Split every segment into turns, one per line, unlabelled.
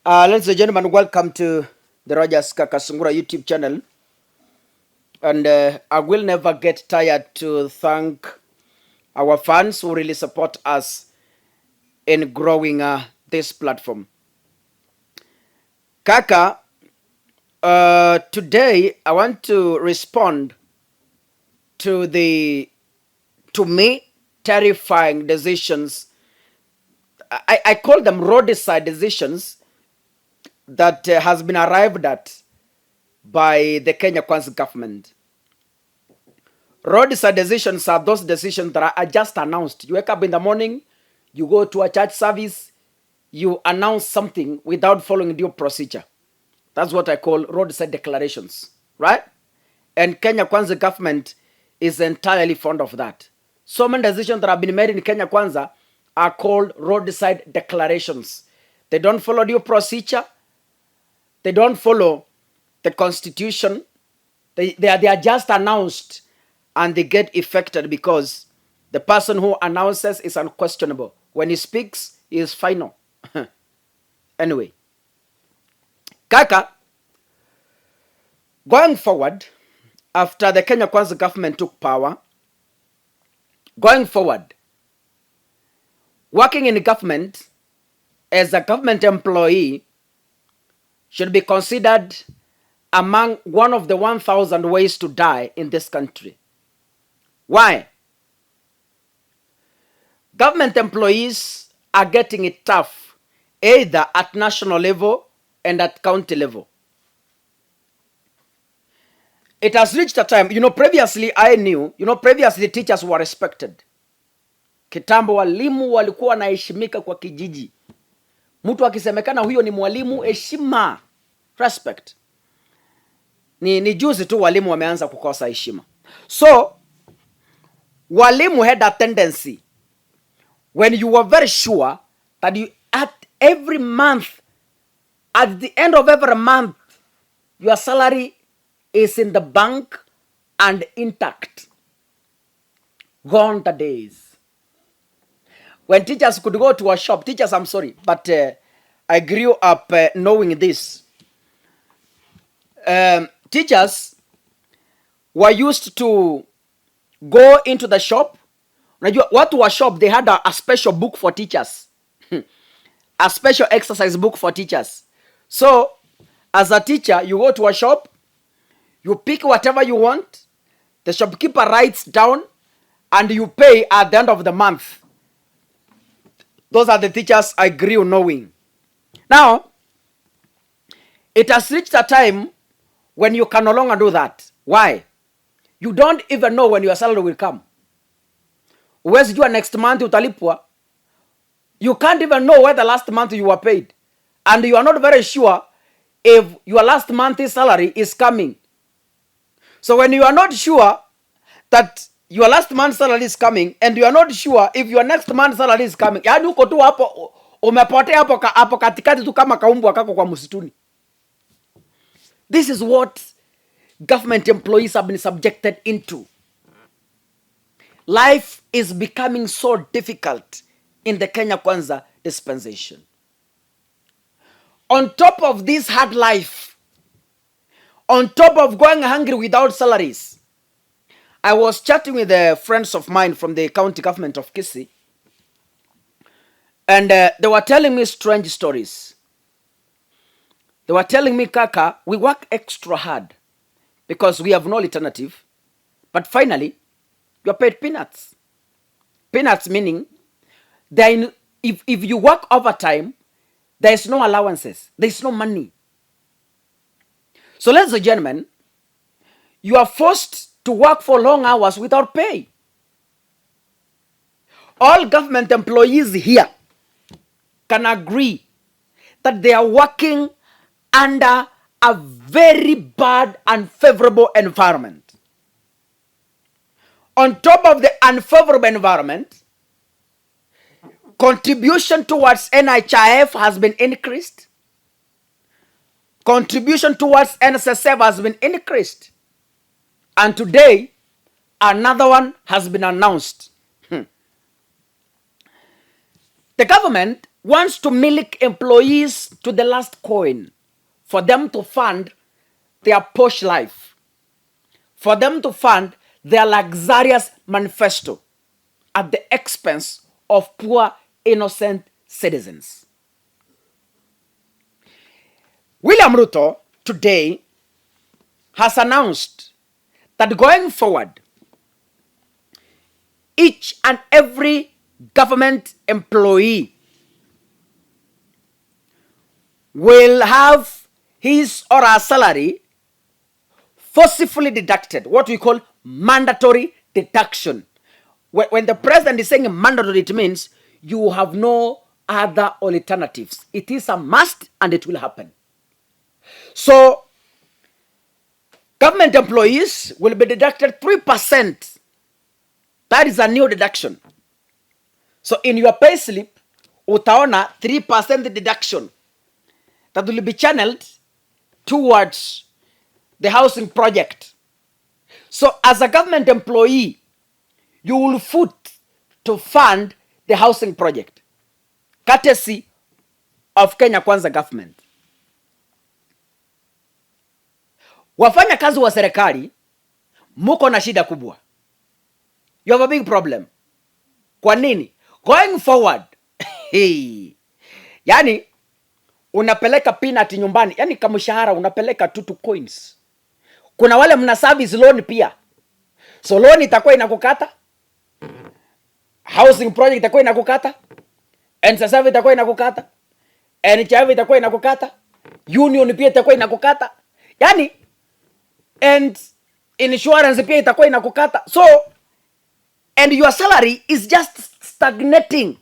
Ladies and gentlemen, welcome to the Rogers Kakasungura YouTube channel. And I will never get tired to thank our fans who really support us in growing this platform. Kaka, today I want to respond to to me, terrifying decisions. I call them roadside decisions that has been arrived at by the Kenya Kwanza government. Roadside decisions are those decisions that are just announced. You wake up in the morning, you go to a church service, you announce something without following due procedure. That's what I call roadside declarations, right? And Kenya Kwanza government is entirely fond of that. So many decisions that have been made in Kenya Kwanza are called roadside declarations. They don't follow due procedure. They don't follow the constitution. They are just announced and they get affected because the person who announces is unquestionable. When he speaks, he is final. Anyway, Kaka, going forward, after the Kenya Kwanza government took power, going forward, working in government as a government employee should be considered among one of the 1,000 ways to die in this country. Why? Government employees are getting it tough, either at national level and at county level. It has reached a time, previously I knew, previously teachers were respected. Kitambo walimu walikuwa wanaheshimika kwa kijiji. Mtu akisemekana huyo ni mwalimu, heshima, respect. Ni juzi tu walimu wameanza kukosa heshima. So, walimu had a tendency, when you were very sure that you at every month, at the end of every month, your salary is in the bank and intact. Gone the days. When teachers could go to a shop, teachers, I'm sorry, but I grew up knowing this. Teachers were used to go into the shop. What was shop? They had a special book for teachers. A special exercise book for teachers. So, as a teacher, you go to a shop, you pick whatever you want, the shopkeeper writes down, and you pay at the end of the month. Those are the teachers I grew knowing. Now, it has reached a time when you can no longer do that. Why? You don't even know when your salary will come. Where's your next month utalipwa? You can't even know where the last month you were paid. And you are not very sure if your last month's salary is coming. So when you are not sure that your last month's salary is coming and you are not sure if your next month's salary is coming, yaani uko tu hapo umepotea hapo katikati tu kama kaumbwa kako kwa msituni. This is what government employees have been subjected into. Life is becoming so difficult in the Kenya Kwanza dispensation. On top of this hard life, on top of going hungry without salaries, I was chatting with friends of mine from the county government of Kisii, and they were telling me strange stories. They were telling me, Kaka, we work extra hard because we have no alternative, but finally, you're paid peanuts. Peanuts meaning, if you work overtime, there is no allowances. There is no money. So ladies and gentlemen, you are forced to work for long hours without pay. All government employees here can agree that they are working under a very bad, unfavorable environment. On top of the unfavorable environment, contribution towards NHIF has been increased. Contribution towards NSSF has been increased. And today, another one has been announced. The government wants to milk employees to the last coin for them to fund their posh life, for them to fund their luxurious manifesto at the expense of poor, innocent citizens. William Ruto today has announced that going forward, each and every government employee will have his or her salary forcibly deducted, what we call mandatory deduction. When the president is saying mandatory, it means you have no other alternatives. It is a must and it will happen. So, government employees will be deducted 3%. That is a new deduction. So, in your pay slip, utaona 3% deduction that will be channeled towards the housing project. So, as a government employee, you will foot to fund the housing project, courtesy of Kenya Kwanza government. Wafanya kazi wa serikali, muko na shida kubwa. You have a big problem. Kwa nini? Going forward, yani unapeleka peanut nyumbani, yani kamshahara unapeleka 2 coins. Kuna wale mna service loan pia. So loan itakuwa inakukata, housing project itakuwa inakukata, NSSF itakuwa inakukata, NHIF itakuwa inakukata, union pia itakuwa inakukata. Yani and insurance pia itakuwa inakukata. So and your salary is just stagnating.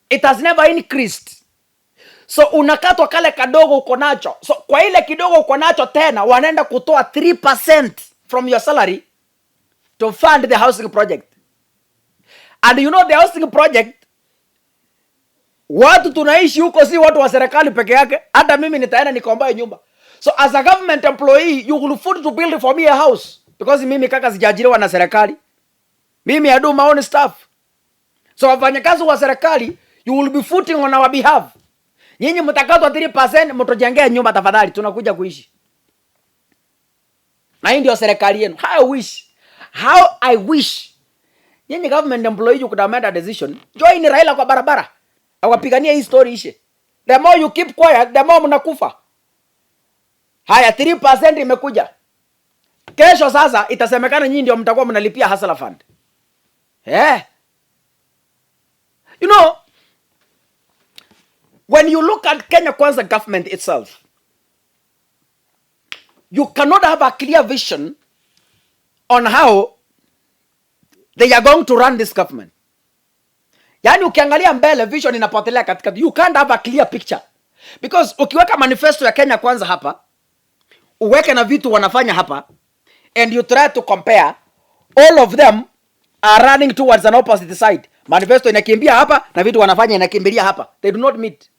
It has never increased. So unakatwa kale kadogo uko nacho. So kwa ile kidogo uko nacho tena wanaenda kutoa 3% from your salary to fund the housing project. And you know the housing project, watu tunaishi huko si watu wa serikali peke yake. Hata mimi nitaenda nikomboe nyumba. So as a government employee, you will afford to build for me a house. Because mimi kaka sijaajiriwa na serikali. Mimi I do my own stuff. So wafanyakazi wa serikali, you will be footing on our behalf. Nyinyi mtakatwa 3%, mtojengea nyumba tafadhali, tunakuja kuishi. Na hii ndio serikali yenu. How I wish. Nyinyi government employee you could have made a decision. Join Raila kwa barabara. Awapigania hii story ishe. The more you keep quiet, the more mnakufa. Haya 3% imekuja. Kesho sasa itasemekana nyinyi ndio mtakuwa mnalipia hustler fund. You know, when you look at Kenya Kwanza government itself, you cannot have a clear vision on how they are going to run this government. Yani ukiangalia mbele vision inapotelea katika, you can't have a clear picture. Because ukiweka manifesto ya Kenya Kwanza hapa, uweke na vitu wanafanya hapa, and you try to compare, all of them are running towards an opposite side. Manifesto inakimbia hapa na vitu wanafanya inakimbilia hapa. They do not meet.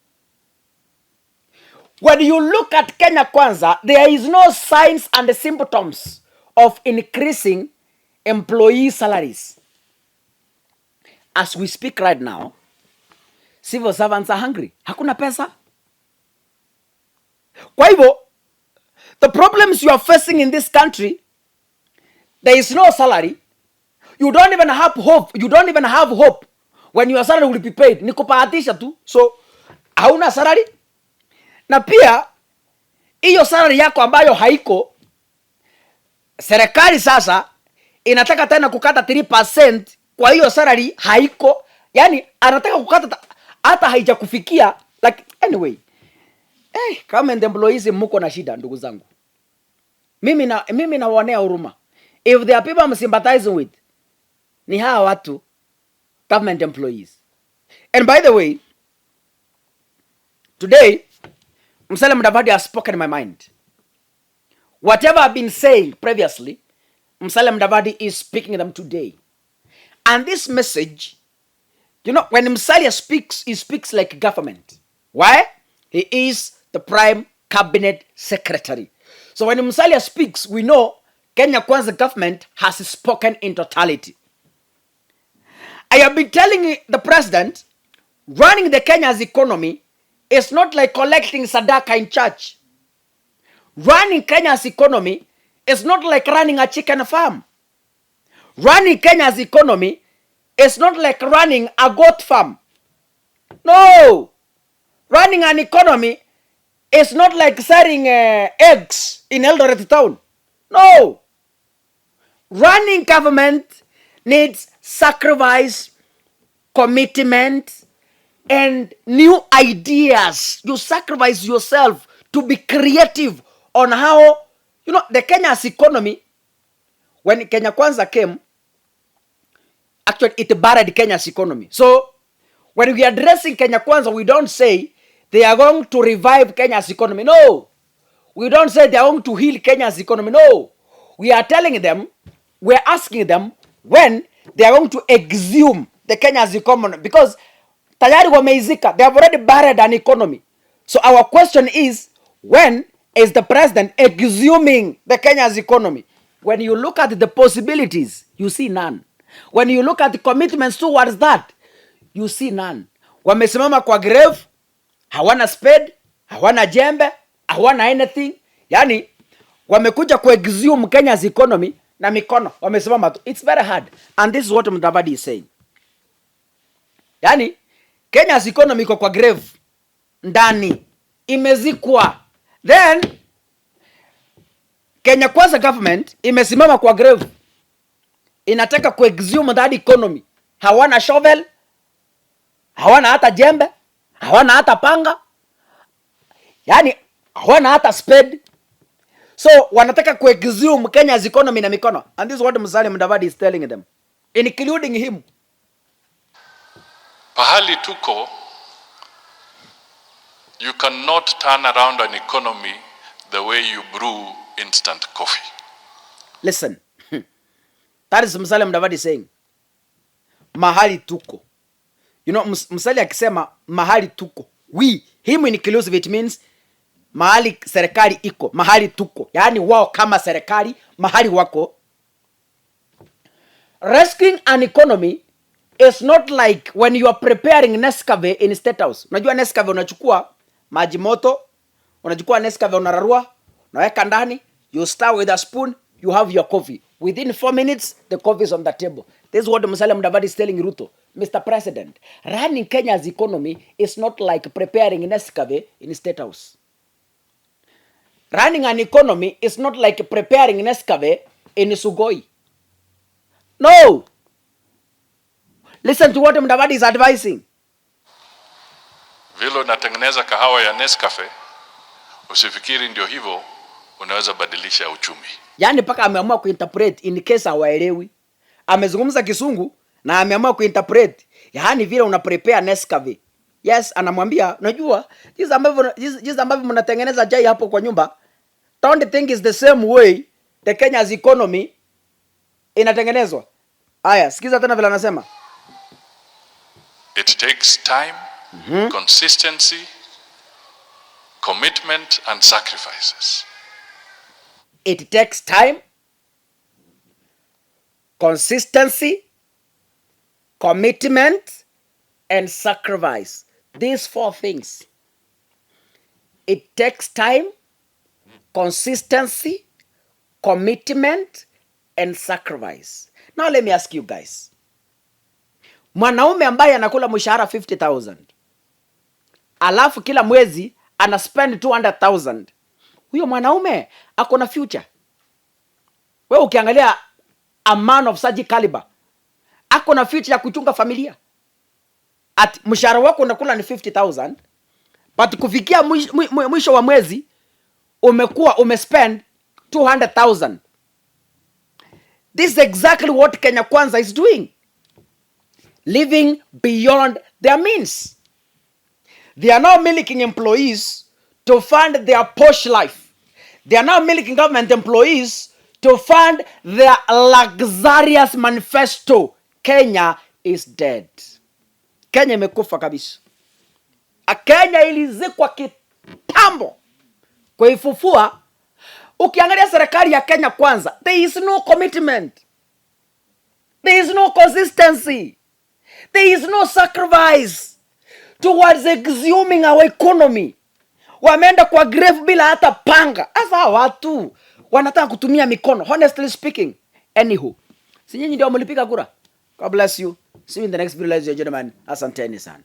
When you look at Kenya Kwanza, there is no signs and symptoms of increasing employee salaries. As we speak right now, civil servants are hungry. Hakuna pesa. Kwa hivyo, the problems you are facing in this country, there is no salary. You don't even have hope. You don't even have hope when your salary will be paid. Ni kupahatisha tu. So, hauna salary. Na pia, hiyo salary yako ambayo haiko, serikali sasa inataka tena kukata 3% kwa hiyo salary haiko. Yani, anataka kukata hata haijakufikia. Like, anyway. Government employees mko na shida ndugu zangu. Mimi nawaonea huruma. If there are people I'm sympathizing with, ni hawa watu, government employees. And by the way, today, Musalia Mudavadi has spoken in my mind. Whatever I've been saying previously, Musalia Mudavadi is speaking them today. And this message, you know, when Musalia speaks, he speaks like government. Why? He is the prime cabinet secretary. So when Musalia speaks, we know Kenya Kwanza government has spoken in totality. I have been telling the president, Running the Kenya's economy is not like collecting sadaka in church. Running Kenya's economy is not like running a chicken farm. Running Kenya's economy is not like running a goat farm. No! Running an economy is not like selling eggs in Eldoret town. No! Running government needs sacrifice, commitment, and new ideas. You sacrifice yourself to be creative on how, the Kenya's economy, when Kenya Kwanza came, actually it buried Kenya's economy. So when we are addressing Kenya Kwanza, we don't say they are going to revive Kenya's economy. No. We don't say they are going to heal Kenya's economy. No. We are telling them, we are asking them when they are going to exhume the Kenya's economy, because tayari wameizika. They have already buried an economy. So our question is, when is the president exhuming the Kenya's economy? When you look at the possibilities, you see none. When you look at the commitments towards that, you see none. Wamesimama kwa grave, hawana spade, hawana jembe, hawana anything. Yani wamekuja kuexhume Kenya's economy na mikono, wamesimama tu. It's very hard. And this is what Mudavadi is saying. Yani Kenya's economy iko kwa grave, ndani imezikwa. Then Kenya Kwanza government imesimama kwa grave, inataka kuexhume that economy. Hawana shovel, hawana hata jembe, hawana hata panga, yani hawana hata spade. So wanataka kuexhume Kenya's economy na mikono. And this is what Musalia Mudavadi is telling them, including him.
Pahali tuko, you cannot turn around an economy the way you brew instant coffee.
Listen, that is Musalia Mudavadi saying, mahali tuko. Musalia akisema mahali tuko, we, him inclusive, it means mahali serikali iko, mahali tuko. Yani wao kama serikali, mahali wako. Rescuing an economy is not like when you are preparing Nescafe in State House. Unajua Nescafe unachukua maji moto, unachukua Nescafe unararua, unaweka ndani, you stir with a spoon, you have your coffee. Within 4 minutes, the coffee is on the table. This is what Musalia Mudavadi is telling Ruto. Mr. President, running Kenya's economy is not like preparing Nescafe in State House. Running an economy is not like preparing Nescafe in Sugoi. No! Listen to what Mudavadi is advising.
Vile unatengeneza kahawa ya Nescafe, usifikiri ndio hivyo unaweza badilisha uchumi.
Yani paka ameamua kuinterpret in case hawaelewi. Amezungumza Kisungu na ameamua kuinterpret. Yani vile una prepare Nescafe. Yes, anamwambia, unajua, jinsi ambavyo mnatengeneza chai hapo kwa nyumba, don't think is the same way the Kenya's economy inatengenezwa. Aya, sikiza tena vile anasema.
It takes time, consistency, commitment and sacrifices.
It takes time, consistency, commitment, and sacrifice. These 4 things. It takes time, consistency, commitment, and sacrifice. Now let me ask you guys. Mwanaume ambaye anakula mshahara 50,000, alafu kila mwezi ana spend 200,000. Huyo mwanaume ako na future. Wewe ukiangalia a man of such caliber, ako na future ya kuchunga familia. At mshahara wako unakula ni 50,000, but kufikia mwisho wa mwezi umespend 200,000. This is exactly what Kenya Kwanza is doing. Living beyond their means. They are now milking employees to fund their posh life. They are now milking government employees to fund their luxurious manifesto. Kenya is dead. Kenya imekufa kabisa. Kenya ilizikwa kitambo. Kuifufua, ukiangalia serikali ya Kenya Kwanza, there is no commitment. There is no consistency. There is no sacrifice. towards exhuming our economy. Wameenda kwa grave bila hata panga. Sasa watu wanataka kutumia mikono, honestly speaking. Anywho, si nyinyi ndio mlipiga kura? God bless you. See you in the next video, ladies and gentlemen. Asanteni sana.